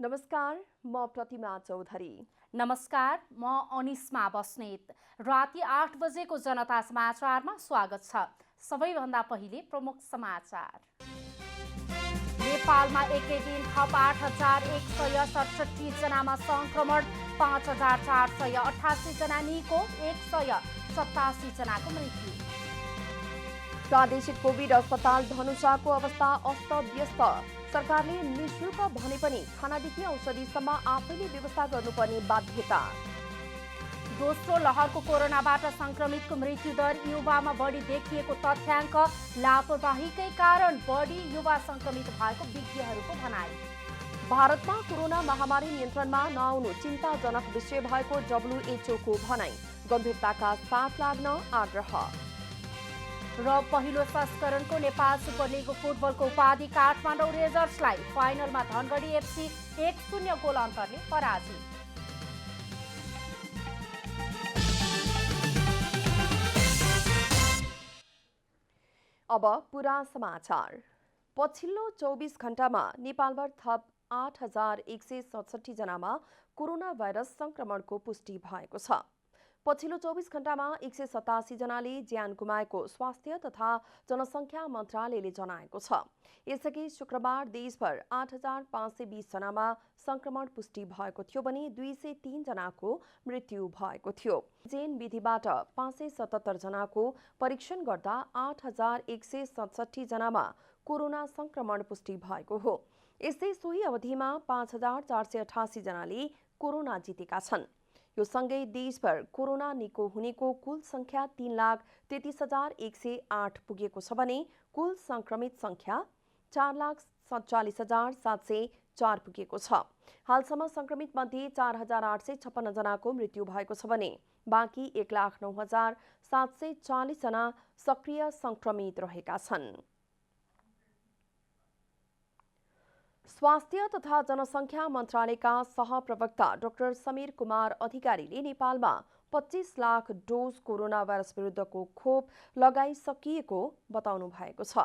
नमस्कार, म प्रतिमा चौधरी। नमस्कार, म अनिस्मा बस्नेत। राति 8 बजेको जनता समाचारमा स्वागत छ। सबैभन्दा पहिले प्रमुख समाचार। नेपालमा एकै दिन थप 8,167 जनामा संक्रमण, 5,488 जना निको, 187 जनाको मृत्यु। प्रादेशिक कोभिड अस्पताल धनुषाको अवस्था अस्त-व्यस्त। सरकारले निःशुल्क भने पनि खानादेखि औषधिसम्म आफैले व्यवस्था गर्नुपर्ने बाध्यता। दोस्रो लहरको कोरोनाबाट संक्रमितको मृत्युदर युवामा बढी देखिएको तथ्याङ्क, लापरवाहीकै कारण बढी युवा संक्रमित भएको विज्ञहरूको भनाइ। भारतमा कोरोना महामारी नियन्त्रणमा नआउनु चिन्ताजनक विषय भएको WHO को भनाइ। गम्भीरताका साथ लाग्न आग्रह। र पहिलो संस्करणको नेपाल सुपर लिग फुटबलको उपाधि काठमाडौँ रेजर्सलाई फाइनलमा धनगढी एफसी 1-0 गोल अन्तरले पराजित। अब पुरा समाचार। पछिल्लो 24 घण्टामा नेपालभर थप 8,167 जनामा कोरोना भाइरस संक्रमणको पुष्टि भएको छ। पछिल्लो 24 घण्टामा 187 जनाले ज्यान गुमाएको स्वास्थ्य तथा जनसङ्ख्या मन्त्रालयले जनाएको छ। यसअघि शुक्रबार देशभर 8,520 जनामा संक्रमण पुष्टि भएको थियो भने 203 जनाको मृत्यु भएको थियो। जेन विधिबाट 577 जनाको परीक्षण गर्दा 8,167 जनामा कोरोना संक्रमण पुष्टि भएको हो। यस्तै सोही अवधिमा 5,488 जनाले कोरोना जितेका छन्। यो सँगै देशभर कोरोना निको हुनेको कुल संख्या 3,33,108 पुगेको छ भने कुल संक्रमित संख्या 4,47,704 पुगेको छ। हालसम्म संक्रमित मध्ये 4,856 जनाको मृत्यु भएको छ भने बाँकी 1,09,740 जना सक्रिय संक्रमित रहेका छन्। स्वास्थ्य तथा जनसङ्ख्या मन्त्रालयका सहप्रवक्ता डाक्टर समीर कुमार अधिकारीले नेपालमा 25 लाख डोज कोरोना भाइरस विरुद्धको खोप लगाइसकिएको बताउनु भएको छ।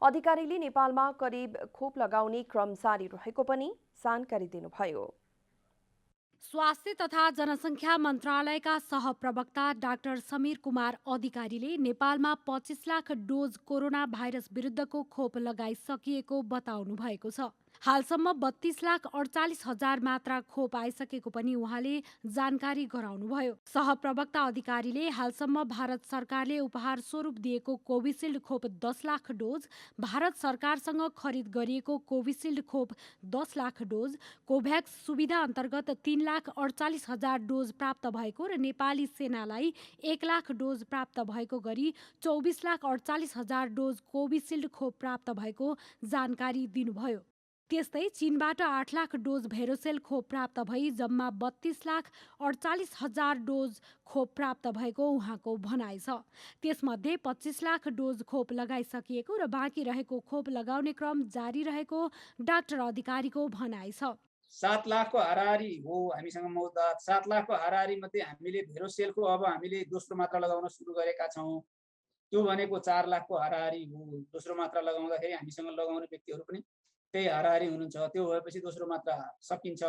अधिकारीले नेपालमा करिब खोप लगाउने क्रम जारी रहेको पनि जानकारी दिनुभयो। स्वास्थ्य तथा जनसङ्ख्या मन्त्रालयका सहप्रवक्ता डाक्टर समीर कुमार अधिकारीले नेपालमा 25 लाख डोज कोरोना भाइरस विरुद्धको खोप लगाइसकिएको बताउनु भएको छ। हालसम्म 32,48,000 मात्रा खोप आइसकेको पनि उहाँले जानकारी गराउनुभयो। सहप्रवक्ता अधिकारीले हालसम्म भारत सरकारले उपहार स्वरूप दिएको कोभिसिल्ड खोप 10 लाख डोज, भारत सरकारसँग खरिद गरिएको कोभिसिल्ड खोप 10 लाख डोज, कोभ्याक्स सुविधा अन्तर्गत 3,48,000 डोज प्राप्त भएको र नेपाली सेनालाई 1 लाख डोज प्राप्त भएको गरी 24,48,000 डोज कोभिसिल्ड खोप प्राप्त भएको जानकारी दिनुभयो। त्यस्तै चीनबाट 8 लाख डोज भेरोसेल खोप प्राप्त भई जम्मा 32,48,000 डोज खोप प्राप्त भएको उहाँको भनाइ छ। त्यसमध्ये 25 लाख डोज खोप लगाइसकिएको र बाँकी रहेको खोप लगाउने क्रम जारी रहेको डाक्टर अधिकारीको भनाइ छ। 7 लाखको हाराहारी हो हामीसँग मौताद। 7 लाखको हाराहारी मध्ये हामीले भेरोसेलको अब हामीले दोस्रो मात्रा लगाउन सुरु गरेका छौँ। त्यो भनेको 4 लाखको हाराहारी हो। दोस्रो मात्रा लगाउँदाखेरि हामीसँग लगाउने व्यक्तिहरू पनि त्यही हाराहारी हुनुहुन्छ। त्यो भएपछि दोस्रो मात्रा सकिन्छ।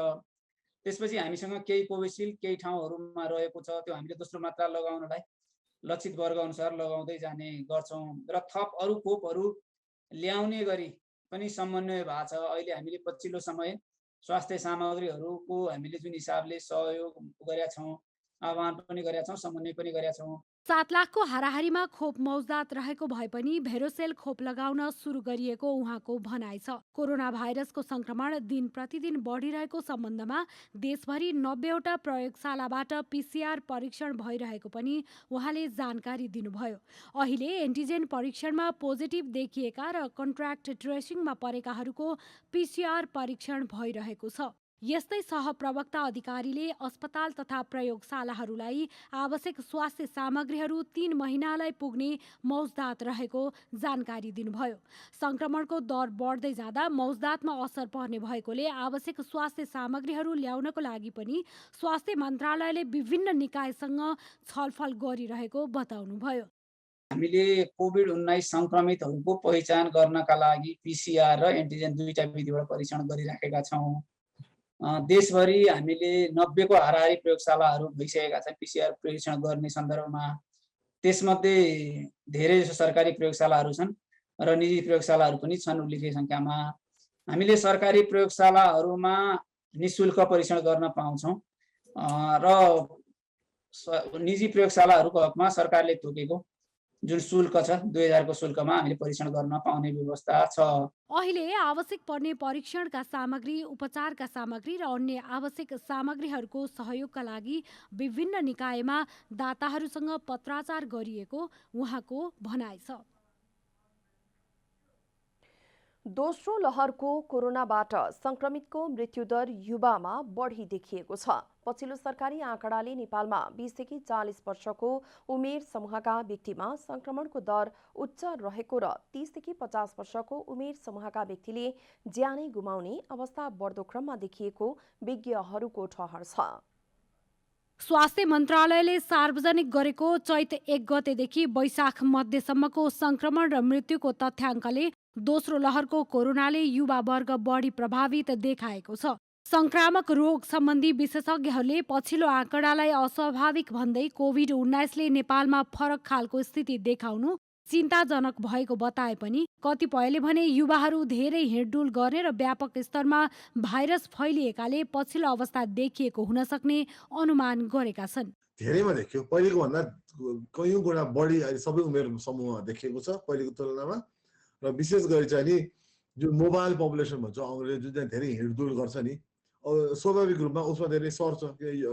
त्यसपछि हामीसँग केही कोभिसिल्ड केही ठाउँहरूमा रहेको छ, त्यो हामीले दोस्रो मात्रा लगाउनलाई लक्षित वर्ग अनुसार लगाउँदै जाने गर्छौँ र थप अरू खोपहरू ल्याउने गरी पनि समन्वय भएको छ। अहिले हामीले पछिल्लो समय स्वास्थ्य सामग्रीहरूको हामीले जुन हिसाबले सहयोग गरेका छौँ, आह्वान पनि गरेका छौँ, समन्वय पनि गरेका छौँ। 7 लाखको हाराहारीमा खोप मौजदात रहेको भए पनि भेरोसेल खोप लगाउन सुरु गरिएको उहाँको भनाइ छ। कोरोना भाइरसको संक्रमण दिन प्रतिदिन बढिरहेको सम्बन्धमा देशभरि 90वटा प्रयोगशालाबाट PCR परीक्षण भइरहेको पनि उहाँले जानकारी दिनुभयो। अहिले एन्टिजेन परीक्षणमा पोजिटिभ देखिएका र कन्ट्र्याक्ट ट्रेसिङमा परेकाहरूको PCR परीक्षण भइरहेको छ। यस्तै सहप्रवक्ता अधिकारीले अस्पताल तथा प्रयोगशालाहरूलाई आवश्यक स्वास्थ्य सामग्रीहरू 3 महिनालाई पुग्ने मौजदात रहेको जानकारी दिनुभयो। संक्रमणको दर बढ्दै जाँदा मौजदातमा असर पर्ने भएकोले आवश्यक स्वास्थ्य सामग्रीहरू ल्याउनको लागि पनि स्वास्थ्य मन्त्रालयले विभिन्न निकायसँग छलफल गरिरहेको बताउनुभयो। हामीले कोभिड-19 संक्रमितहरूको पहिचान गर्नका लागि PCR र एन्टिजेन दुईटा विधिबाट परीक्षण गरिराखेका छौँ। देशभरि हामीले 90 को हाराहारी प्रयोगशालाहरू भइसकेका छन् पिसिआर परीक्षण गर्ने सन्दर्भमा। त्यसमध्ये धेरै जसो सरकारी प्रयोगशालाहरू छन् र निजी प्रयोगशालाहरू पनि छन् उल्लेख्य सङ्ख्यामा। हामीले सरकारी प्रयोगशालाहरूमा निशुल्क परीक्षण गर्न पाउँछौँ र निजी प्रयोगशालाहरूको हकमा सरकारले तोकेको जुन शुल्क छ 2000 को शुल्कमा हामीले परीक्षण गर्न पाउने व्यवस्था छ। अहिले आवश्यक पर्ने परीक्षणका सामग्री, उपचारका सामग्री र अन्य आवश्यक सामग्रीहरूको सहयोगका लागि विभिन्न निकायमा दाताहरूसँग पत्राचार गरिएको उहाँको भनाइ छ। दोस्रो लहरको कोरोनाबाट संक्रमितको मृत्युदर युवामा बढी देखिएको छ। पछिल्लो सरकारी आँकडाले नेपालमा 20 देखि 40 वर्षको उमेर समूहका व्यक्तिमा संक्रमणको दर उच्च रहेको र 30 देखि 50 वर्षको उमेर समूहका व्यक्तिले ज्यानै गुमाउने अवस्था बढ्दो क्रममा देखिएको विज्ञहरूको ठहर छ। स्वास्थ्य मन्त्रालयले सार्वजनिक गरेको चैत 1 गतेदेखि वैशाख मध्यसम्मको संक्रमण र मृत्युको तथ्याङ्कले दोस्रो लहरको कोरोनाले युवा वर्ग बढी प्रभावित देखाएको छ। संक्रामक रोग सम्बन्धी विशेषज्ञहरूले पछिल्लो आँकडालाई अस्वाभाविक भन्दै कोभिड-19ले नेपालमा फरक खालको स्थिति देखाउनु चिन्ताजनक भएको बताए पनि कतिपयले भने युवाहरू धेरै हिँडडुल गर्ने र व्यापक स्तरमा भाइरस फैलिएकाले पछिल्लो अवस्था देखिएको हुन सक्ने अनुमान गरेका छन्। धेरैमा देखियो, पहिलेको भन्दा कयौं गुणा बढी अहिले सबै उमेर समूह देखिएको छ पहिलेको तुलनामा। र विशेष गरी चाहिँ नि जुन मोबाइल पपुलेसन भन्छ अङ्ग्रेजी, जुन चाहिँ धेरै हिँडडुल गर्छ नि, स्वाभाविक रूपमा उसमा धेरै सर्छ।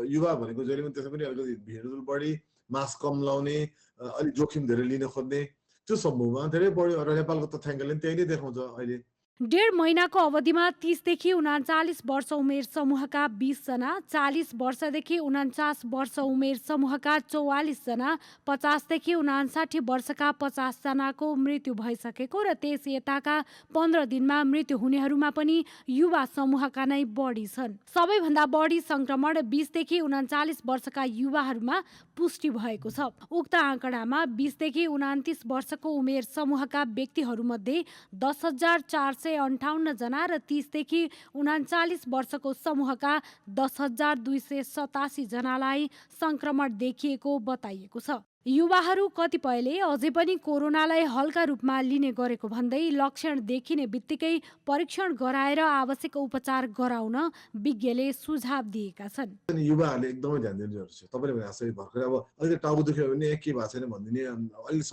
युवा भनेको जहिले पनि त्यसै पनि अलिकति हिँडडुल बढी, मास्क कम लाउने, अलिक जोखिम धेरै लिन खोज्ने, त्यो समूहमा धेरै बढ्यो र नेपालको तथ्याङ्कले त्यही नै देखाउँछ अहिले। 1.5 महिनाको अवधिमा 30 देखि 39 वर्ष उमेर समूहका 20 जना, 40 वर्षदेखि 49 वर्ष उमेर समूहका 44 जना, 50 देखि 59 वर्षका 50 जनाको मृत्यु भइसकेको र त्यस यताका 15 दिनमा मृत्यु हुनेहरूमा पनि युवा समूहका नै बढी छन्। सबैभन्दा बढी संक्रमण 20 देखि 39 वर्षका युवाहरूमा पुष्टि भएको छ। उक्त आँकडामा 20 देखि 29 वर्षको उमेर समूहका व्यक्तिहरूमध्ये 10,458 जना र 30 देखि 39 वर्षको समूहका 10,287 जनालाई संक्रमण देखिएको बताइएको छ। युवाहरू कतिपयले अझै पनि कोरोनालाई हल्का रूपमा लिने गरेको भन्दै लक्षण देखिने बित्तिकै परीक्षण गराएर आवश्यक उपचार गराउन विज्ञले सुझाव दिएका छन्। युवाहरूले एकदमै ध्यान दिनु जरुरी छ। तपाईँले भने जस्तै भर्खर अब अलिकति टाउको दुख्यो भने के भएको छैन भनिदिने, अलिक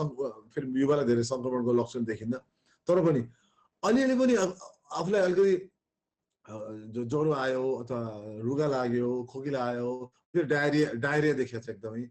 फेरि युवालाई धेरै संक्रमणको लक्षण देखिन्न, तर पनि अलिअलि पनि आफूलाई अलिकति ज्वरो आयो अथवा रुगा लाग्यो, खोकी आयो, फेरि डायरिया देखिएको छ एकदमै,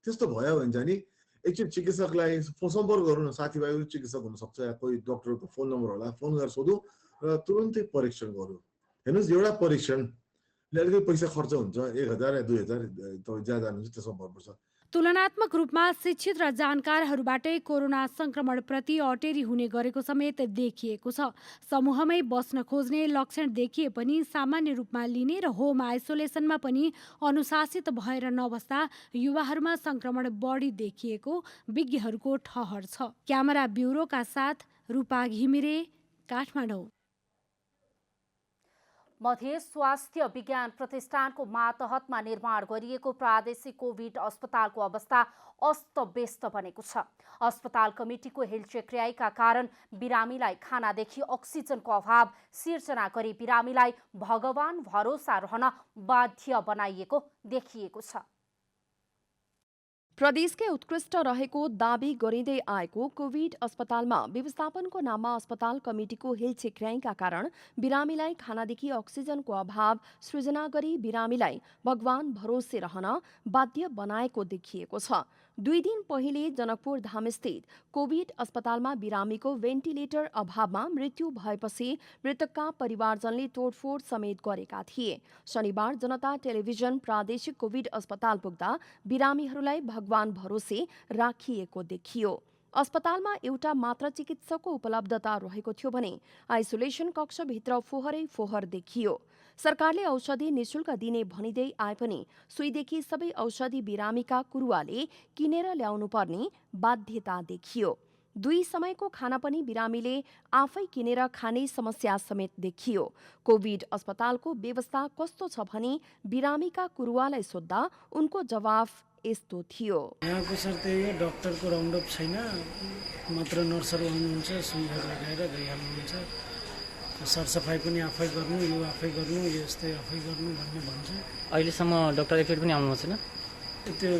त्यस्तो भयो भने चाहिँ नि एकचोटि चिकित्सकलाई सम्पर्क गरौँ न। साथीभाइहरू चिकित्सक हुनसक्छ या कोही डक्टरको फोन नम्बर होला, फोन गरेर सोधौँ र तुरुन्तै परीक्षण गरौँ। हेर्नुहोस्, एउटा परीक्षणले अलिकति पैसा खर्च हुन्छ, 1,000 या 2,000 तपाईँ जहाँ जानुहुन्छ त्यसमा भन्नुपर्छ। तुलनात्मक रूपमा शिक्षित र जानकारहरूबाटै कोरोना संक्रमणप्रति अटेरी हुने गरेको समेत देखिएको छ। समूहमै बस्न खोज्ने लक्षण देखिए पनि सामान्य रूपमा लिने र होम आइसोलेसनमा पनि अनुशासित भएर नबस्दा युवाहरूमा संक्रमण बढी देखिएको विज्ञहरूको ठहर छ। क्यामेरा ब्युरोका साथ रूपा घिमिरे, काठमाडौँ। मध्य स्वास्थ्य विज्ञान प्रतिष्ठानको मातहतमा निर्माण गरिएको प्रादेशिक कोभिड अस्पतालको अवस्था अस्तव्यस्त बनेको छ। अस्पताल कमिटीको हेलचेक्र्याइका कारण बिरामीलाई खानादेखि अक्सिजनको अभाव सिर्जना गरी बिरामीलाई भगवान भरोसा रहन बाध्य बनाइएको देखिएको छ। प्रदेशकै उत्कृष्ट रहेको दावी गरिँदै आएको कोभिड अस्पतालमा व्यवस्थापनको नाममा अस्पताल कमिटीको हेलचेक्र्याइका कारण बिरामीलाई खानादेखि अक्सिजनको अभाव सृजना गरी बिरामीलाई भगवान भरोसे रहन बाध्य बनाएको देखिएको छ। 2 दिन पहिले जनकपुर धामस्थित कोभिड अस्पतालमा बिरामीको भेन्टिलेटर अभावमा मृत्यु भएपछि मृतकका परिवारजनले तोडफोड समेत गरेका थिए। शनिबार जनता टेलिभिजन प्रादेशिक कोभिड अस्पताल पुग्दा बिरामीहरूलाई भगवान भरोसे राखिएको देखियो। अस्पतालमा एउटा मात्र चिकित्सकको उपलब्धता रहेको थियो भने आइसोलेसन कक्षभित्र फोहरै फोहर देखियो। सरकारले औषधि निशुल्क दिने भनिँदै आए पनि सुईदेखि सबै औषधि बिरामीका कुरुवाले किनेर ल्याउनु पर्ने बाध्यता देखियो। दुई समयको खाना पनि बिरामीले आफै किनेर खाने समस्या समेत देखियो। कोभिड अस्पतालको व्यवस्था कस्तो छ भनी बिरामीका कुरुवालाई सोद्धा उनको जवाफ यस्तो थियो। यहाँको सर त्यही हो, डाक्टरको राउन्डअप छैन, मात्र नर्सहरू आउनुहुन्छ, सुईहरू लगाएर गइहाल्नुहुन्छ। सरसफाइ पनि आफै गर्नु, यो आफै गर्नु, यो यस्तै आफै गर्नु भन्ने भन्छ। अहिलेसम्म डाक्टर एकचोटि पनि आउनु छैन। त्यो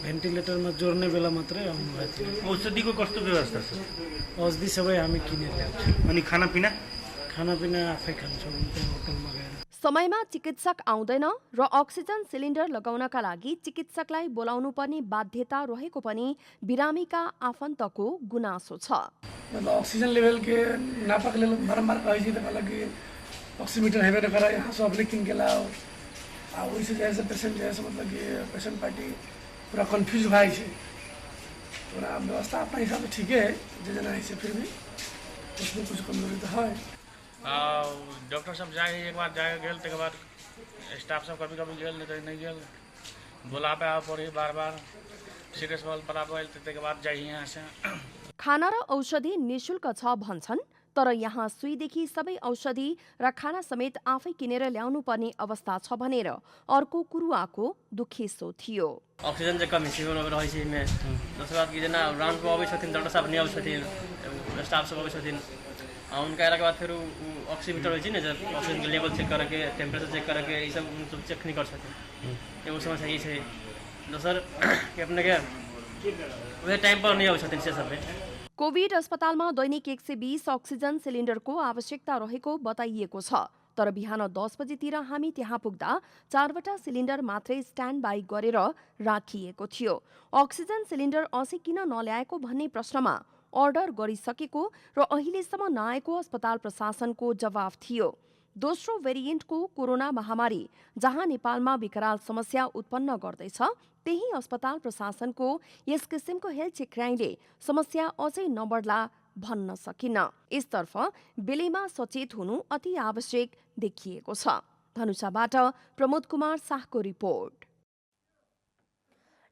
भेन्टिलेटरमा जोड्ने बेला मात्रै आउनुभएको थियो। औषधिको कस्तो व्यवस्था छ? औषधि सबै हामी किनेर ल्याउँछौँ। अनि खानापिना आफै खान्छौँ त्यहाँ होटलमा गएर। समयमा चिकित्सक आउँदैन र अक्सिजन सिलिन्डर लगाउनका लागि चिकित्सकलाई बोलाउनु पर्ने बाध्यता रहेको पनि बिरामीका आफन्तको गुनासो छ। मतलब ऑक्सीजन लेवल के नापक ले बारम्बार कहे छी तो कहला कि ऑक्सीमीटर हेबे न करा, यहाँ से अपने किन के लाओ। आ वैसे जैसे पेशेंट जैसे मतलब कि पेशेंट पार्टी पूरा कंफ्यूज भाई छे। पूरा व्यवस्था अपना हिसाब से ठीक है, जे जना है से फिर भी उसमें कुछ कमजोरी तो है। डॉक्टर साहब जाए एक बार जाए गेल, तक बाद स्टाफ सब कभी कभी गेल, नहीं गेल, बुलावे आवे पड़ी बार बार, सीरियस वाल बराबर तक बाद जाइए यहाँ से। खाना र औषधि निशुल्क छ भन्छन्, तर यहाँ सुईदेखि सबै औषधि र खाना समेत आफै किनेर ल्याउनु पर्ने अवस्था छ भनेर अर्को कुरुवाको दुखेसो थियो। ऑक्सीजन चाहिँ कमी छ रहै छै मे। दोस्रो बात कि जना राउन्ड पे आबै छथिन, डाक्टर साहब नहीं आबै छथिन, स्टाफ सब आबै छथिन। उनका अलावा बाद फिर ऑक्सीमीटर होइ छै ने, जब ऑक्सीजन के लेवल चेक करके, टेम्परेचर चेक करके ये सब चेक नहीं कर सकते। एगो समस्या ये है। दोसर कि अपने के वह टाइम पर नहीं आबै छथिन से सब में। कोभिड अस्पतालमा दैनिक 120 अक्सिजन सिलिन्डरको आवश्यकता रहेको बताइएको छ, तर बिहान 10 बजेतिर हामी त्यहाँ पुग्दा 4वटा सिलिन्डर मात्रै स्ट्यान्ड बाई गरेर राखिएको थियो। अक्सिजन सिलिन्डर अझै किन नल्याएको भन्ने प्रश्नमा अर्डर गरिसकेको र अहिलेसम्म नआएको अस्पताल प्रशासनको जवाफ थियो। दोस्रो भेरिएन्टको कोरोना महामारी जहाँ नेपालमा विकराल समस्या उत्पन्न गर्दैछ, त्यही अस्पताल प्रशासनको यस किसिमको हेल्थ चेक्राइले समस्या अझै नबढ्ला भन्न सकिन्न। यसतर्फ बेलैमा सचेत हुनु अति आवश्यक देखिएको छ। धनुषाबाट प्रमोद कुमार शाहको रिपोर्ट।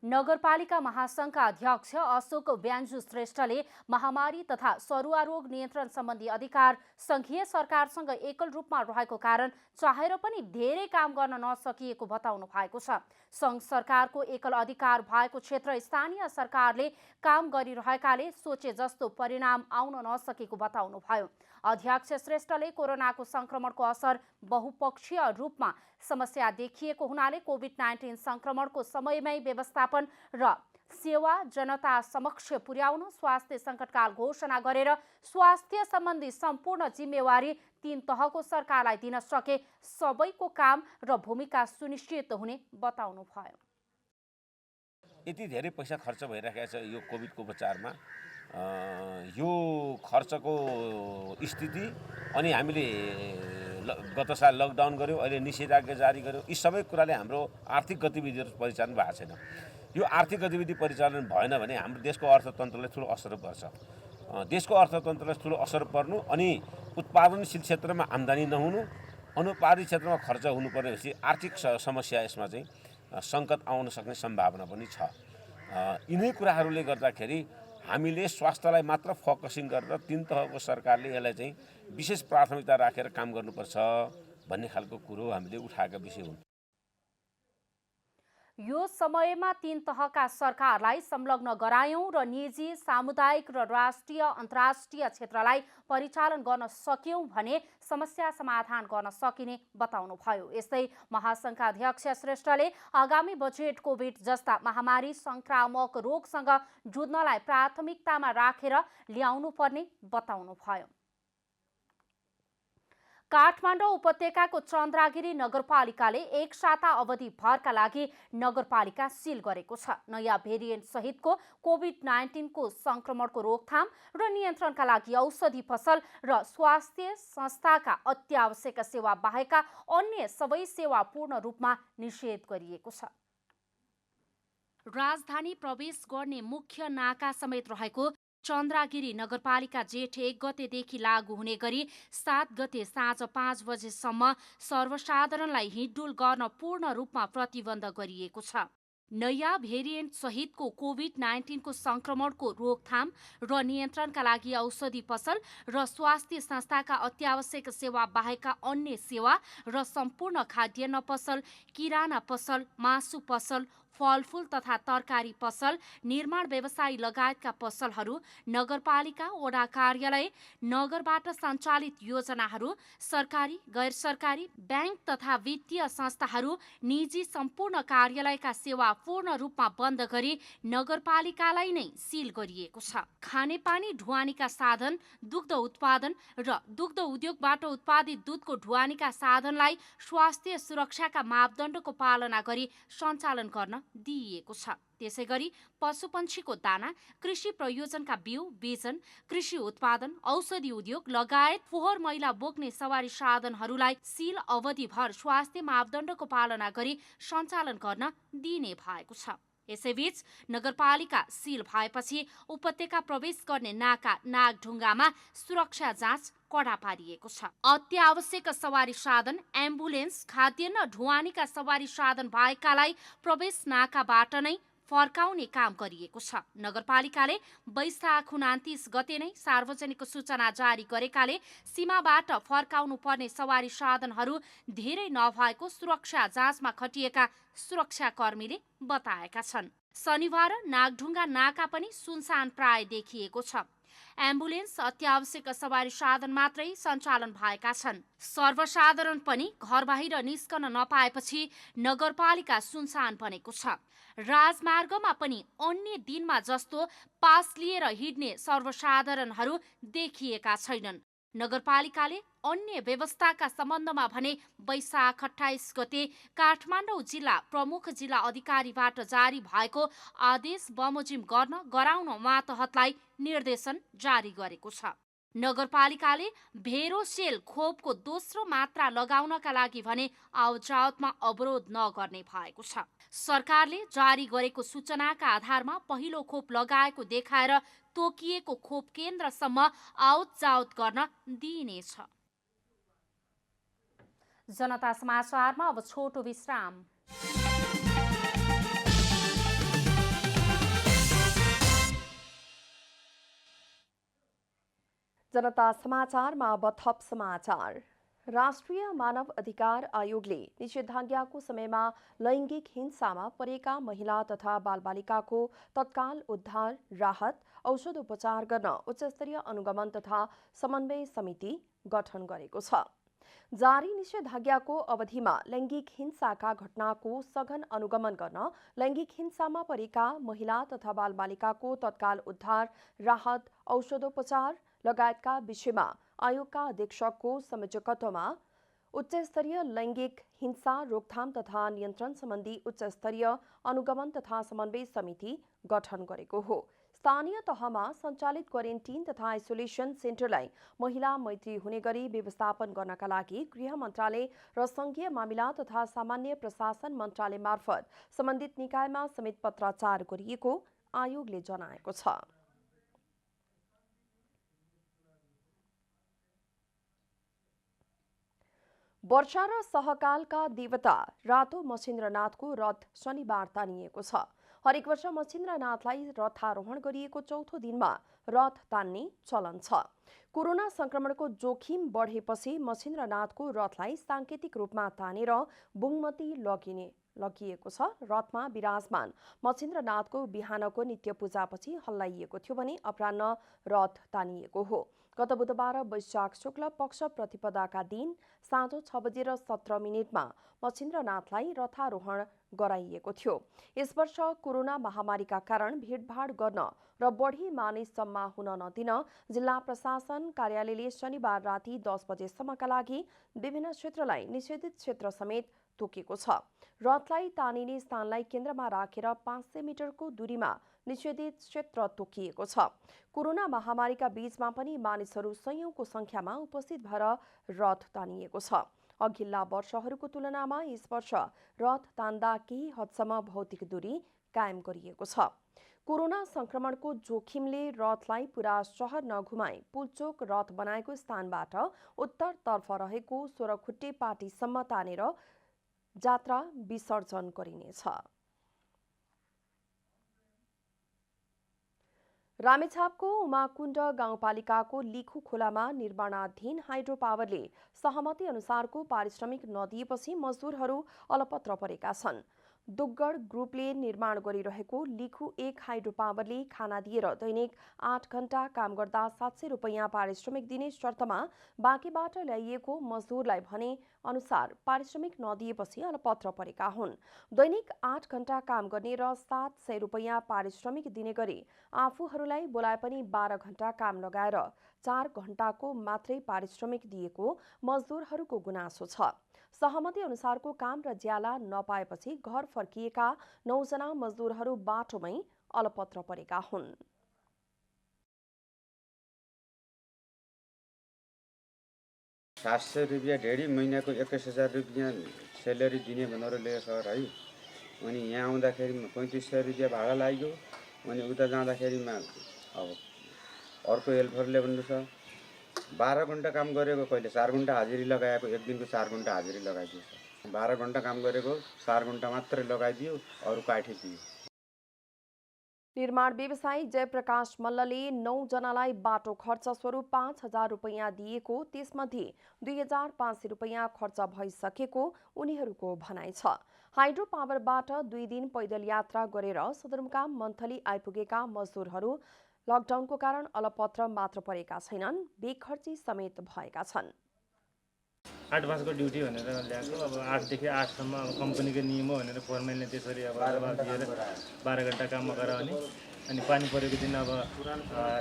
नगरपालिका महासंघका अध्यक्ष अशोक ब्यान्जु श्रेष्ठले महामारी तथा सरुवा रोग नियन्त्रण सम्बन्धी अधिकार संघीय सरकारसँग एकल रूपमा रहेको कारण चाहेर पनि धेरै काम गर्न नसकिएको बताउनु भएको छ। संघ सरकारको एकल अधिकार भएको क्षेत्र स्थानीय सरकारले काम गरिरहेकाले सोचे जस्तो परिणाम आउन नसकेको बताउनु भयो। अध्यक्ष श्रेष्ठले कोरोनाको संक्रमणको असर बहुपक्षीय रूपमा समस्या देखिएको हुनाले कोभिड-19 संक्रमणको समयमै व्यवस्थापन र सेवा जनता समक्ष पुर्याउन स्वास्थ्य संकटकाल घोषणा गरेर स्वास्थ्य सम्बन्धी सम्पूर्ण जिम्मेवारी 3 तहको सरकारलाई दिन सके सबैको काम र भूमिका सुनिश्चित हुने बताउनु भयो। यति धेरै पैसा खर्च भइरहेको छ यो कोभिडको उपचारमा। यो खर्चको स्थिति अनि हामीले गत साल लकडाउन गर्यौं, अहिले निषेधाज्ञा जारी गर्यौं, यी सबै कुराले हाम्रो आर्थिक गतिविधिहरू परिचालन भएको छैन। यो आर्थिक गतिविधि परिचालन भएन भने हाम्रो देशको अर्थतन्त्रलाई ठूलो असर पर्छ। देशको अर्थतन्त्रलाई ठूलो असर पर्नु अनि उत्पादनशील क्षेत्रमा आम्दानी नहुनु, अनुत्पादित क्षेत्रमा खर्च हुनुपर्ने भएपछि आर्थिक समस्या यसमा चाहिँ सङ्कट आउन सक्ने सम्भावना पनि छ। यिनै कुराहरूले गर्दाखेरि हामीले स्वास्थ्यलाई मात्र फोकसिङ गरेर 3 तहको सरकारले यसलाई चाहिँ विशेष प्राथमिकता राखेर काम गर्नुपर्छ भन्ने खालको कुरो हामीले उठाएका विषय हुन्। यो समयमा 3 तहका सरकारलाई संलग्न गरायौं र निजी, सामुदायिक र राष्ट्रिय अन्तर्राष्ट्रिय क्षेत्रलाई परिचालन गर्न सक्यौं भने समस्या समाधान गर्न सकिने बताउनु भयो। यस्तै महासंघका अध्यक्ष श्रेष्ठले आगामी बजेट कोभिड जस्ता महामारी संक्रामक रोगसँग जुझ्नलाई प्राथमिकतामा राखेर ल्याउनु पर्ने बताउनु भयो। काठमाडौँ उपत्यकाको चन्द्रागिरी नगरपालिकाले 1 साता अवधि भरका लागि नगरपालिका सिल गरेको छ। नयाँ भेरिएन्ट सहितको कोभिड-19 को संक्रमणको रोकथाम र नियन्त्रणका लागि औषधि पसल र स्वास्थ्य संस्थाका अत्यावश्यक सेवा बाहेकका अन्य सबै सेवा पूर्ण रूपमा निषेध गरिएको छ। राजधानी प्रवेश गर्ने मुख्य नाका समेत रहेको चन्द्रागिरी नगरपालिका जेठ 1 गतेदेखि लागू हुने गरी 7 गते साँझ 5 बजेसम्म सर्वसाधारणलाई हिँडडुल गर्न पूर्ण रूपमा प्रतिबन्ध गरिएको छ। नयाँ भेरिएन्ट सहितको कोभिड-19 को संक्रमणको रोकथाम र नियन्त्रणका लागि औषधि पसल र स्वास्थ्य संस्थाका अत्यावश्यक सेवा बाहेकका अन्य सेवा र सम्पूर्ण खाद्यान्न पसल, किराना पसल, मासु पसल, फलफूल तथा तरकारी पसल, निर्माण व्यवसायी लगायतका पसलहरू, नगरपालिका, वडा कार्यालय, नगरबाट सञ्चालित योजनाहरू, सरकारी, गैर सरकारी, ब्याङ्क तथा वित्तीय संस्थाहरू, निजी सम्पूर्ण कार्यालयका सेवा पूर्ण रूपमा बन्द गरी नगरपालिकालाई नै सिल गरिएको छ। खानेपानी ढुवानीका साधन, दुग्ध उत्पादन र दुग्ध उद्योगबाट उत्पादित दुधको ढुवानीका साधनलाई स्वास्थ्य सुरक्षाका मापदण्डको पालना गरी सञ्चालन गर्न दिइएको छ। त्यसैगरी पशुपन्छीको दाना, कृषि प्रयोजनका बिउ, बिजन, कृषि उत्पादन, औषधि उद्योग लगायत फोहोर मैला बोक्ने सवारी साधनहरूलाई सील अवधिभर स्वास्थ्य मापदण्डको पालना गरी सञ्चालन गर्न दिइने भएको छ। यसैबीच नगरपालिका सील भएपछि उपत्यका प्रवेश गर्ने नाका नागढुङ्गामा सुरक्षा जाँच कडा पारिएको छ। अत्यावश्यक सवारी साधन, एम्बुलेन्स, खाद्यान्न ढुवानीका सवारी साधन भएकालाई प्रवेश नाकाबाट नै फर्काउने काम गरिएको छ। नगरपालिकाले वैशाख 29 गते नै सार्वजनिक सूचना जारी गरेकाले सीमाबाट फर्काउनु पर्ने सवारी साधनहरू धेरै नभएको सुरक्षा जाँचमा खटिएका सुरक्षाकर्मीले बताएका छन्। शनिबार नागढुङ्गा नाका पनि सुनसान प्राय देखिएको छ। एम्बुलेन्स, अत्यावश्यक सवारी साधन मात्रै सञ्चालन भएका छन्। सर्वसाधारण पनि घर बाहिर निस्कन नपाएपछि नगरपालिका सुनसान बनेको छ। राजमार्गमा पनि अन्य दिनमा जस्तो पास लिएर हिँड्ने सर्वसाधारणहरू देखिएका छैनन्। नगरपालिकाले अन्य व्यवस्थाका सम्बन्धमा भने वैशाख 28 गते काठमाडौँ जिल्ला प्रमुख जिल्ला अधिकारीबाट जारी भएको आदेश बमोजिम गर्न गराउन मातहतलाई निर्देशन जारी गरेको छ। नगरपालिकाले भेरोसेल खोपको दोस्रो मात्रा लगाउनका लागि भने आवतजावतमा अवरोध नगर्ने भएको छ। सरकारले जारी गरेको सूचनाका आधारमा पहिलो खोप लगाएको देखाएर तोकिएको खोप केन्द्रसम्म आवतजावत गर्न दिइनेछ। जनता समाचारमा अब छोटो विश्राम। जनता समाचारमा अब थप समाचार। राष्ट्रिय मानव अधिकार आयोगले निषेधाज्ञाको समयमा लैङ्गिक हिंसामा परेका महिला तथा बालबालिकाको तत्काल उद्धार, राहत, औषधोपचार गर्न उच्चस्तरीय अनुगमन तथा समन्वय समिति गठन गरेको छ। जारी निषेधाज्ञाको अवधिमा लैङ्गिक हिंसाका घटनाको सघन अनुगमन गर्न, लैङ्गिक हिंसामा परेका महिला तथा बालबालिकाको तत्काल उद्धार, राहत, औषधोपचार लगायतका विषयमा आयोगका अध्यक्षको संयोजकत्वमा उच्चस्तरीय लैङ्गिक हिंसा रोकथाम तथा नियन्त्रण सम्बन्धी उच्चस्तरीय अनुगमन तथा समन्वय समिति गठन गरेको हो। स्थानीय तहमा सञ्चालित क्वारेन्टिन तथा आइसोलेसन सेन्टरलाई महिला मैत्री हुने गरी व्यवस्थापन गर्नका लागि गृह मन्त्रालय र संघीय मामिला तथा सामान्य प्रशासन मन्त्रालय मार्फत सम्बन्धित निकायमा समेत पत्राचार गरिएको आयोगले जनाएको छ। वर्षा र सहकालका देवता रातो मच्छिन्द्रनाथको रथ शनिबार तानिएको छ। हरेक वर्ष मच्छिन्द्रनाथलाई रथारोहण गरिएको चौथो दिनमा रथ तान्ने चलन छ। कोरोना संक्रमणको जोखिम बढेपछि मच्छिन्द्रनाथको रथलाई सांकेतिक रूपमा तानेर बुङमती लगिएको छ। रथमा विराजमान मच्छिन्द्रनाथको बिहानको नित्य पूजापछि हल्लाइएको थियो भने अपराह्न रथ तानिएको हो। गत बुधबार वैशाख शुक्ल पक्ष प्रतिपदाका दिन साँझ 6:17 मच्छिन्द्रनाथलाई रथारोहण गराइएको थियो। यस वर्ष कोरोना महामारीका कारण भिडभाड गर्न र बढी मानिस जम्मा हुन नदिन जिल्ला प्रशासन कार्यालयले शनिबार राति 10 बजेसम्मका लागि विभिन्न क्षेत्रलाई निषेधित क्षेत्र समेत तोकेको छ। रथलाई तानिने स्थानलाई केन्द्रमा राखेर 500 मिटरको दूरीमा निषेधित क्षेत्र तोकिएको छ। कोरोना महामारीका बीचमा पनि मानिसहरू सयौंको संख्यामा उपस्थित भएर रथ तानिएको छ। अघिल्ला वर्षहरूको तुलनामा यस वर्ष रथ तान्दा केही हदसम्म भौतिक दूरी कायम गरिएको छ। कोरोना संक्रमणको जोखिमले रथलाई पूरा शहर नघुमाई पुलचोक रथ बनाएको स्थानबाट उत्तरतर्फ रहेको 16 खुट्टे पाटीसम्म तानेर जात्रा विसर्जन गरिनेछ। रामेछापको उमाकुण्ड गाउँपालिकाको लिखु खोलामा निर्माणाधीन हाइड्रो पावरले सहमति अनुसारको पारिश्रमिक नदिएपछि मजदुरहरू अलपत्र परेका छन्। दुग्गड ग्रुपले निर्माण गरिरहेको लिखु 1 हाइड्रो पावरले खाना दिएर दैनिक 8 घण्टा काम गर्दा 700 रुपैयाँ पारिश्रमिक दिने शर्तमा बाँकीबाट ल्याइएको मजदुरलाई भने अनुसार पारिश्रमिक नदिएपछि अलपत्र परेका हुन्। दैनिक 8 घण्टा काम गर्ने र 700 रुपैयाँ पारिश्रमिक दिने गरी आफूहरूलाई बोलाए पनि 12 घण्टा काम लगाएर 4 घण्टाको मात्रै पारिश्रमिक दिएको मजदुरहरूको गुनासो छ। सहमति अनुसारको काम र ज्याला नपाएपछि घर फर्किएका 9 जना मजदुरहरू बाटोमै अलपत्र परेका हुन्। ₹700 ढेडी महिनाको 21,000 रुपियाँ सेलेरी दिने भनेर ल्यायो सर है। अनि यहाँ आउँदाखेरि 3500 रुपियाँ भाडा लाग्यो। अनि उता जाँदाखेरिमा अब अर्को हेल्परले भन्नु छ 12 घण्टा काम गरेको कहिले 4 घण्टा हाजिरी लगाएको, एक दिनको 4 घण्टा हाजिरी लगाइदियो सर। 12 घण्टा काम गरेको 4 घण्टा मात्रै लगाइदियो, अरू काठी दियो। निर्माण व्यवसायी जयप्रकाश मल्लले 9 जनालाई बाटो खर्च स्वरूप 5,000 रुपैयाँ दिएको, त्यसमध्ये 2,500 रुपैयाँ खर्च भइसकेको उनीहरूको भनाइ छ। हाइड्रो पावरबाट 2 दिन पैदल यात्रा गरेर सदरमुकाम मन्थली आइपुगेका मजदुरहरू लकडाउनको कारण अलपत्र मात्र परेका छैनन्, बेखर्ची समेत भएका छन्। 8 बजेको ड्युटी भनेर ल्याएको, अब 8 देखि 8 सम्म कम्पनीको नियम हो भनेर फोरम्यानले त्यसरी अब दिएर 12 घण्टा काम गराउने। अनि पानी परेको दिन अब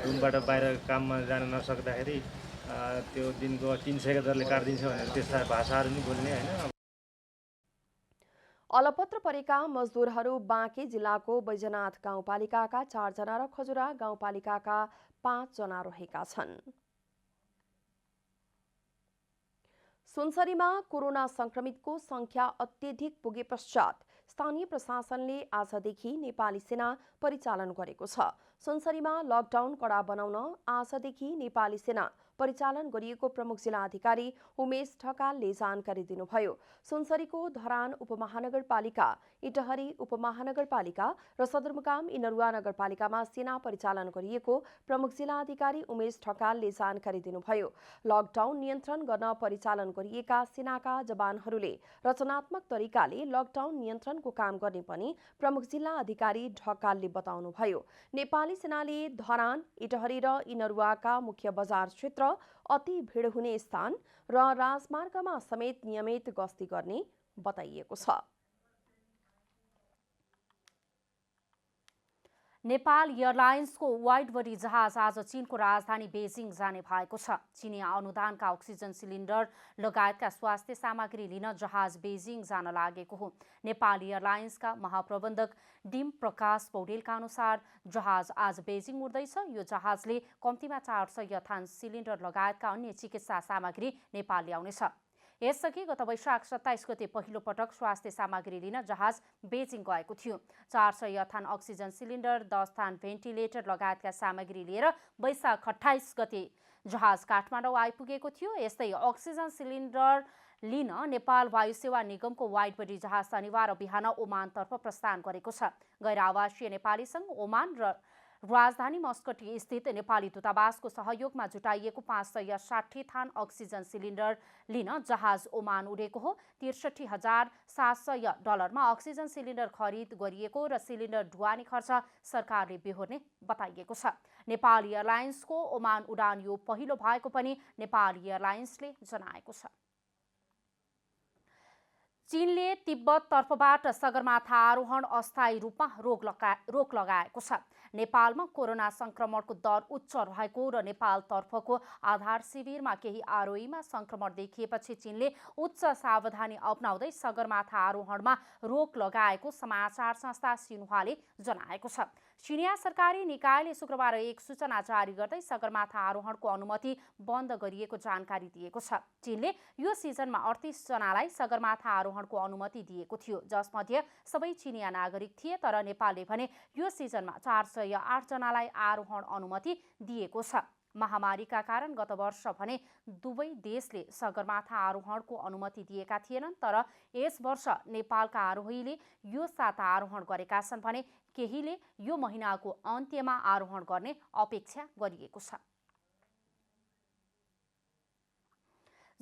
रुमबाट बाहिर काममा जान नसक्दाखेरि त्यो दिनको 300 का दरले काटिदिन्छ भनेर त्यस्ता भाषाहरू नि बोल्ने हैन। अलपत्र परेका मजदुरहरू बाँके जिल्लाको बैजनाथ गाउँपालिकाका 4 जना र खजुरा गाउँपालिकाका 5 जना रहेका छन्। सुनसरीमा कोरोना संक्रमितको संख्या अत्यधिक पुगे पश्चात स्थानीय प्रशासनले आजदेखि नेपाली सेना परिचालन गरेको छ। सुनसरीमा लकडाउन कडा बनाउन आजदेखि नेपाली सेना परिचालन गरिएको प्रमुख जिल्ला अधिकारी उमेश ढकालले जानकारी दिनुभयो। सुनसरीको धरान उपमहानगरपालिका, इटहरी उपमहानगरपालिका र सदरमुकाम इनरुवा नगरपालिकामा सेना परिचालन गरिएको प्रमुख जिल्ला अधिकारी उमेश ढकालले जानकारी दिनुभयो। लकडाउन नियन्त्रण गर्न परिचालन गरिएका सेनाका जवानहरूले रचनात्मक तरिकाले लकडाउन नियन्त्रणको काम गर्ने पनि प्रमुख जिल्ला अधिकारी ढकालले बताउनुभयो। नेपाली सेनाले धरान, इटहरी र इनरुवाका मुख्य बजार क्षेत्र, अति भिड हुने स्थान र राजमार्गमा समेत नियमित गस्ती गर्ने बताइएको छ। नेपाल एयरलाइन्सको वाइड बडी जहाज आज चीनको राजधानी बेजिङ जाने भएको छ। चीनिया अनुदानका अक्सिजन सिलिन्डर लगायतका स्वास्थ्य सामग्री लिन जहाज बेजिङ जान लागेको हो। नेपाल एयरलाइन्सका महाप्रबन्धक डिम प्रकाश पौडेलका अनुसार जहाज आज बेजिङ उड्दैछ। यो जहाजले कम्तीमा 400 थान सिलिन्डर लगायतका अन्य चिकित्सा सामग्री नेपाल ल्याउनेछ। यसअघि गत वैशाख 27 गते पहिलो पटक स्वास्थ्य सामग्री लिन जहाज बेजिङ गएको थियो। 400 थान अक्सिजन सिलिन्डर, 10 थान भेन्टिलेटर लगायतका सामग्री लिएर वैशाख 28 गते जहाज काठमाडौँ आइपुगेको थियो। यस्तै अक्सिजन सिलिन्डर लिन नेपाल वायुसेवा निगमको वाइड बडी जहाज शनिबार बिहान ओमानतर्फ प्रस्थान गरेको छ। गैर आवासीय नेपाली सङ्घ ओमान र राजधानी मस्कट स्थित नेपाली दूतावासको सहयोगमा जुटाइएको 560 थान अक्सिजन सिलिन्डर लिन जहाज ओमान उडेको हो। $63,700 अक्सिजन सिलिन्डर खरिद गरिएको र सिलिन्डर ढुवानी खर्च सरकारले बेहोर्ने बताइएको छ। नेपाल एयरलाइन्सको ओमान उडान यो पहिलो भएको पनि नेपाल एयरलाइन्सले जनाएको छ। चीनले तिब्बत तर्फबाट सगरमाथा आरोहण अस्थायी रूपमा रोक लगाएको छ। नेपालमा कोरोना संक्रमणको दर उच्च रहेको र नेपालतर्फको आधार शिविरमा केही आरोहीमा संक्रमण देखिएपछि चीनले उच्च सावधानी अपनाउँदै सगरमाथा आरोहणमा रोक लगाएको समाचार संस्था सिन्हुवाले जनाएको छ। चिनिया सरकारी निकायले शुक्रबार एक सूचना जारी गर्दै सगरमाथा आरोहणको अनुमति बन्द गरिएको जानकारी दिएको छ। चीनले यो सिजनमा 38 जनालाई सगरमाथा आरोहणको अनुमति दिएको थियो, जसमध्ये सबै चिनिया नागरिक थिए। तर नेपालले भने यो सिजनमा 408 जनालाई आरोहण अनुमति दिएको छ। महामारीका कारण गत वर्ष भने दुवै देशले सगरमाथा आरोहणको अनुमति दिएका थिएनन्, तर यस वर्ष नेपालका आरोहीले यो साता आरोहण गरेका छन् भने केहीले यो महिनाको अन्त्यमा आरोहण गर्ने अपेक्षा गरिएको छ।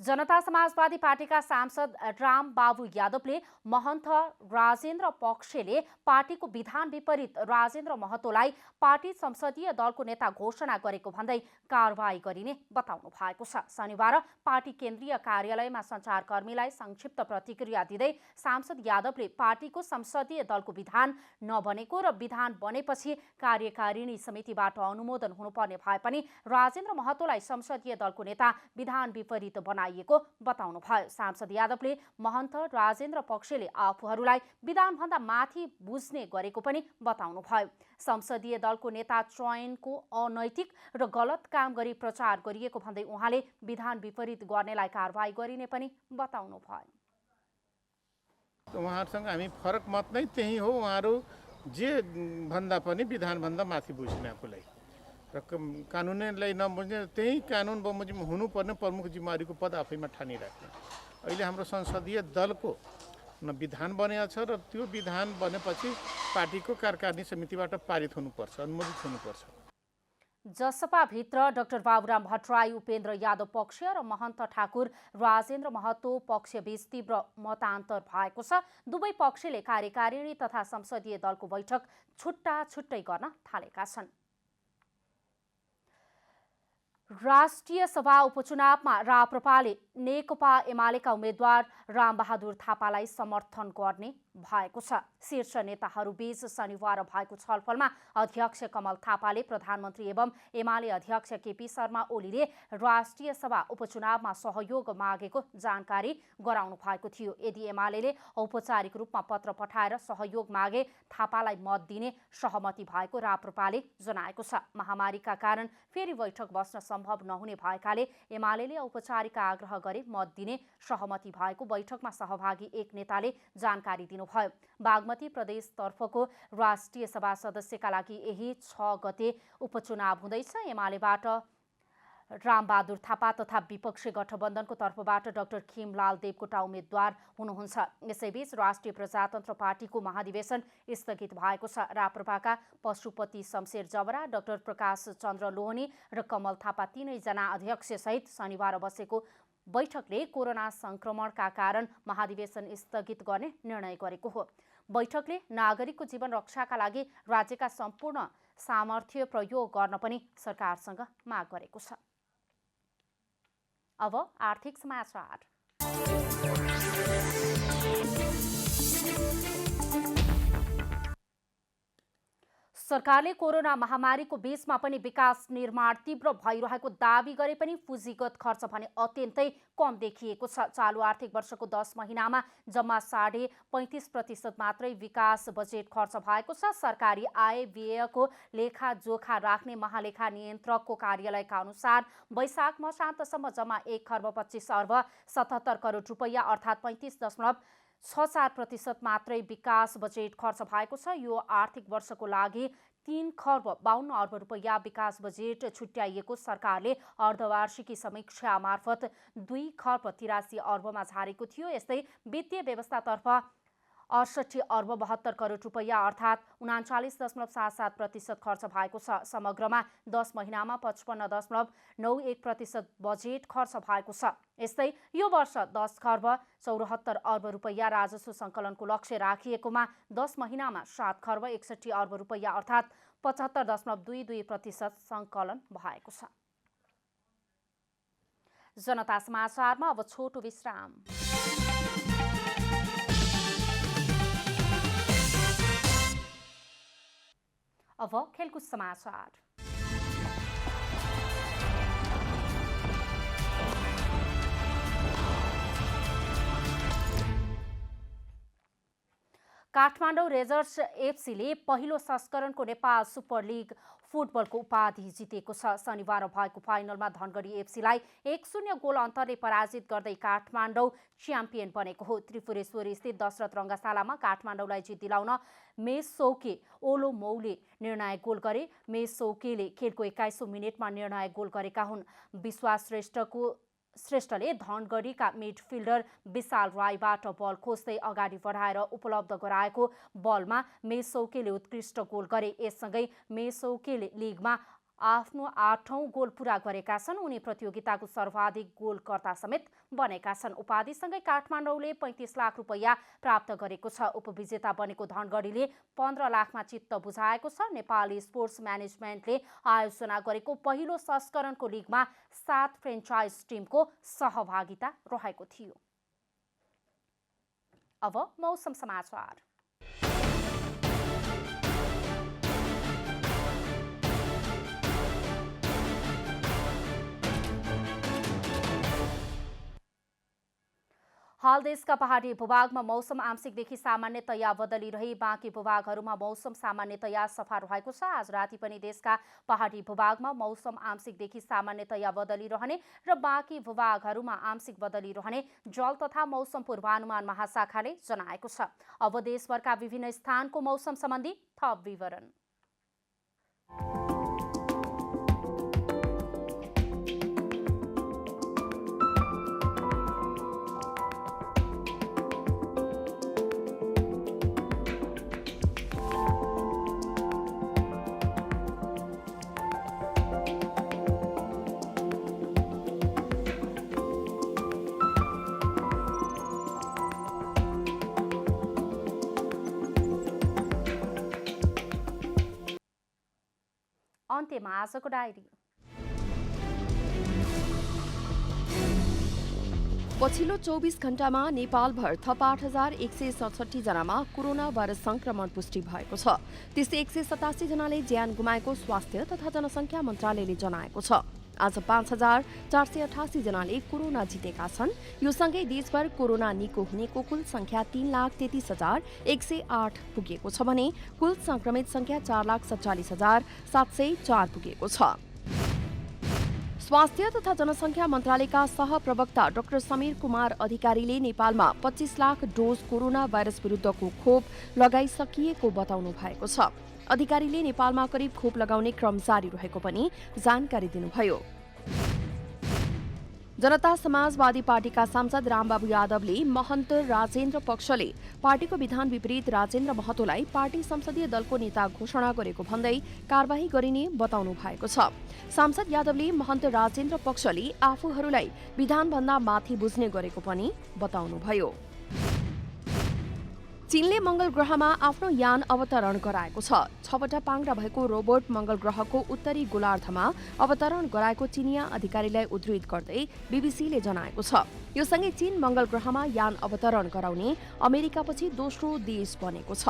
जनता समाजवादी पार्टीका सांसद रामबाबु यादवले महन्त राजेन्द्र पक्षले पार्टीको विधान विपरीत राजेन्द्र महतोलाई पार्टी संसदीय दलको नेता घोषणा गरेको भन्दै कारबाही गरिने बताउनु भएको छ। शनिबार पार्टी केन्द्रीय कार्यालयमा सञ्चारकर्मीलाई संक्षिप्त प्रतिक्रिया दिँदै सांसद यादवले पार्टीको संसदीय दलको विधान नबनेको र विधान बनेपछि कार्यकारिणी समितिबाट अनुमोदन हुनुपर्ने भए पनि राजेन्द्र महतोलाई संसदीय दलको नेता विधान विपरीत बनाइएको बताउनु भयो। सांसद यादवले महन्त राजेन्द्र पक्षले आफूहरूलाई विधानभन्दा माथि बुझ्ने गरेको पनि बताउनु भयो। संसदीय दलको नेता चयनको अनैतिक र गलत काम गरी प्रचार गरिएको भन्दै उहाँले विधान विपरीत गर्नेलाई कारबाही गरिने पनि बताउनु भयो। उहाँहरूसँग हामी फरक मत नै त्यही हो, उहाँहरू जे भन्दा पनि विधानभन्दा माथि बुझ्ने आफूलाई र कानुनलाई नबुझ्ने, त्यही कानुन बमोजिम हुनुपर्ने प्रमुख जिम्मेवारीको पद आफैमा ठानिराख्ने। अहिले हाम्रो संसदीय दलको विधान बनेको छ र त्यो विधान बनेपछि पार्टीको कार्यकारिणी समितिबाट पारित हुनुपर्छ, अनुमोदित हुनुपर्छ। जसपाभित्र डाक्टर बाबुराम भट्टराई उपेन्द्र यादव पक्ष र महन्त ठाकुर राजेन्द्र महतो पक्षबीच तीव्र मतान्तर भएको छ। दुवै पक्षले कार्यकारिणी तथा संसदीय दलको बैठक छुट्टा छुट्टै गर्न थालेका छन्। राष्ट्रिय सभा उपचुनावमा राप्रपाले नेकपा एमालेका उम्मेद्वार रामबहादुर थापालाई समर्थन गर्ने भएको छ। शीर्ष नेताहरूबीच शनिबार भएको छलफलमा अध्यक्ष कमल थापाले प्रधानमन्त्री एवं एमाले अध्यक्ष केपी शर्मा ओलीले राष्ट्रिय सभा उपचुनावमा सहयोग मागेको जानकारी गराउनु भएको थियो। यदि एमालेले औपचारिक रूपमा पत्र पठाएर सहयोग मागे थापालाई मत दिने सहमति भएको राप्रपाले जनाएको छ। महामारीका कारण फेरि बैठक बस्न सम्भव नहुने भएकाले एमालेले औपचारिक आग्रह गरे मत दिने सहमति भएको बैठकमा सहभागी एक नेताले जानकारी दिनुभयो। बागमती प्रदेशतर्फको राष्ट्रिय सभा सदस्यका लागि यही 6 गते उपचुनाव हुँदैछ। एमालेबाट रामबहादुर थापा तथा विपक्षी गठबन्धनको तर्फबाट डाक्टर खिमलाल देवकोटा उम्मेद्वार हुनुहुन्छ। यसैबीच राष्ट्रिय प्रजातन्त्र पार्टीको महाधिवेशन स्थगित भएको छ। राप्रपाका पशुपति शमशेर जबरा, डाक्टर प्रकाश चन्द्र लोहनी र कमल थापा तीनैजना अध्यक्षसहित शनिबार बसेको बैठकले कोरोना संक्रमणका कारण महाधिवेशन स्थगित गर्ने निर्णय गरेको हो। बैठकले नागरिकको जीवन रक्षाका लागि राज्यका सम्पूर्ण सामर्थ्य प्रयोग गर्न पनि सरकारसँग माग गरेको छ। अब आर्थिक समाचार। सरकारले कोरोना महामारीको बीचमा पनि विकास निर्माण तीव्र भइरहेको दावी गरे पनि पुँजीगत खर्च भने अत्यन्तै कम देखिएको छ। चालु आर्थिक वर्षको 10 महिनामा जम्मा 35% मात्रै विकास बजेट खर्च भएको छ। सरकारी आय व्ययको लेखाजोखा राख्ने महालेखा नियन्त्रकको कार्यालयका अनुसार वैशाख मसान्तसम्म जम्मा 1 खर्ब 25 अर्ब 77 करोड रुपैयाँ अर्थात् 35.64% मात्रै विकास बजेट खर्च भएको छ। यो आर्थिक वर्षको लागि 3 खर्ब 52 अर्ब रुपैयाँ विकास बजेट छुट्याइएको सरकारले अर्धवार्षिकी समीक्षा मार्फत 2 खर्ब 83 अर्बमा झारेको थियो। यस्तै वित्तीय व्यवस्थातर्फ 68 अर्ब 72 करोड रुपैयाँ अर्थात् 39.77% खर्च भएको छ। समग्रमा 10 महिनामा 55.91% बजेट खर्च भएको छ। यस्तै यो वर्ष 10 खर्ब 74 अर्ब रुपैयाँ राजस्व सङ्कलनको लक्ष्य राखिएकोमा 10 महिनामा 7 खर्ब 61 अर्ब रुपैयाँ अर्थात् 75.22% सङ्कलन भएको छ। जनता समाचारमा अब छोटो विश्राम। अब खेलकुद समाचार। काठमाडौँ रेजर्स एफसीले पहिलो संस्करणको नेपाल सुपर लिग फुटबलको उपाधि जितेको छ। शनिबार भएको फाइनलमा धनगढी एफसीलाई 1-0 गोल अन्तरले पराजित गर्दै काठमाडौँ च्याम्पियन बनेको हो। त्रिपुरेश्वरी स्थित दशरथ रङ्गशालामा काठमाडौँलाई जित दिलाउन मेसौके ओलोमौले निर्णायक गोल गरे। मेसौकेले खेलको 21औं मिनेटमा निर्णायक गोल गरेका हुन्। विश्वास श्रेष्ठको श्रेष्ठले धनगढीका मिडफिल्डर विशाल राईबाट बल खोज्दै अगाडि बढाएर उपलब्ध गराएको बलमा मेसौकेले उत्कृष्ट गोल गरे। यससँगै मेसौकेले लिगमा आफ्नो 8औं गोल पूरा गरेका छन्। उनी प्रतियोगिताको सर्वाधिक गोलकर्ता समेत बनेका छन्। उपाधिसँगै काठमाडौँले 35 लाख रुपैयाँ प्राप्त गरेको छ। उपविजेता बनेको धनगढीले 15 लाखमा चित्त बुझाएको छ। नेपाली स्पोर्ट्स म्यानेजमेन्टले आयोजना गरेको पहिलो संस्करणको लिगमा 7 फ्रेन्चाइज टिमको सहभागिता रहेको थियो। अब मौसम समाचार। हाल देशका पहाडी भूभागमा मौसम आंशिकदेखि सामान्यतया बदली रही बाँकी भूभागहरूमा मौसम सामान्यतया सफा रहेको छ। आज राति पनि देशका पहाडी भूभागमा मौसम आंशिकदेखि सामान्यतया बदली रहने र बाँकी भूभागहरूमा आंशिक बदली रहने जल तथा मौसम पूर्वानुमान महाशाखाले जनाएको छ। अब देशभरका विभिन्न स्थानको मौसम सम्बन्धी थप विवरण। अन्त्यमा आजको डायरी। पछिल्लो 24 घण्टामा नेपालभर थप 8,167 जनामा कोरोना भाइरस संक्रमण पुष्टि भएको छ। त्यस्तै 187 जनाले ज्यान गुमाएको स्वास्थ्य तथा जनसङ्ख्या मन्त्रालयले जनाएको छ। आज 5,488 जनाले कोरोना जितेका छन्। यो सँगै देशभर कोरोना निको हुनेको कुल संख्या 3,33,108 पुगेको छ भने कुल संक्रमित संख्या 4,47,704 पुगेको छ। स्वास्थ्य तथा जनसङ्ख्या मन्त्रालयका सहप्रवक्ता डाक्टर समीर कुमार अधिकारीले नेपालमा 25 लाख डोज कोरोना भाइरस विरुद्धको खोप लगाइसकिएको बताउनु भएको छ। अधिकारीले नेपालमा करिब खोप लगाउने क्रम जारी रहेको पनि जानकारी दिनुभयो। जनता समाजवादी पार्टीका सांसद रामबाबु यादवले महन्त राजेन्द्र पक्षले पार्टीको विधान विपरीत राजेन्द्र महतोलाई पार्टी संसदीय दलको नेता घोषणा गरेको भन्दै कारबाही गरिने बताउनु भएको छ। सांसद यादवले महन्त राजेन्द्र पक्षले आफूहरूलाई विधानभन्दा माथि बुझ्ने गरेको पनि बताउनुभयो। चीनले मंगल ग्रहमा आफ्नो यान अवतरण गराएको छ। 6वटा पाङ्ग्रा भएको रोबोट मंगल ग्रहको उत्तरी गोलार्धमा अवतरण गराएको चिनिया अधिकारीलाई उद्धृत गर्दै बीबीसीले जनाएको छ। यो सँगै चीन मंगल ग्रहमा यान अवतरण गराउने अमेरिकापछि दोस्रो देश बनेको छ।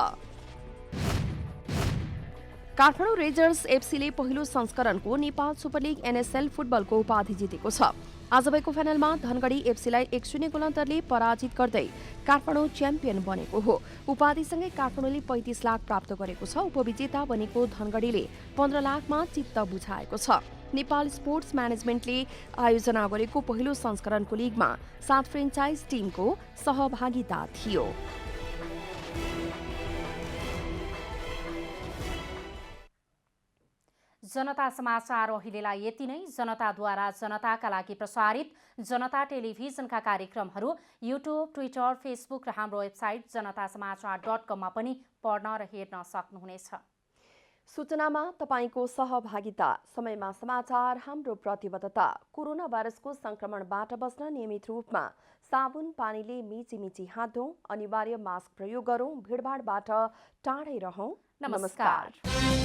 काठमाडौँ रेन्जर्स एफसीले पहिलो संस्करणको नेपाल सुपर लिग एनएसएल फुटबलको उपाधि जितेको छ। आज भएको फाइनलमा धनगढी एफसीलाई 1-0 गोल अन्तरले पराजित गर्दै काठमाडौँ च्याम्पियन बनेको हो। उपाधिसँगै काठमाडौँले 35 लाख प्राप्त गरेको छ। उपविजेता बनेको धनगढीले 15 लाखमा चित्त बुझाएको छ। नेपाल स्पोर्ट्स म्यानेजमेन्टले आयोजना गरेको पहिलो संस्करणको लिगमा 7 फ्रेन्चाइज टिमको सहभागिता थियो। जनता समाचार अहिलेलाई यति नै। जनताद्वारा जनताका लागि प्रसारित जनता टेलिभिजनका कार्यक्रमहरू युट्युब, ट्विटर, फेसबुक र हाम्रो वेबसाइट जनतासमाचार.com मा पनि पढ्न र हेर्न सक्नुहुनेछ। सूचनामा तपाईको सहभागिता, समयमा समाचार हाम्रो प्रतिबद्धता। कोरोना भाइरसको संक्रमणबाट बच्न नियमित रूपमा साबुन पानीले मिची हात धौँ, अनिवार्य मास्क प्रयोग गरौँ, भिडभाडबाट टाढै रहौँ। नमस्कार।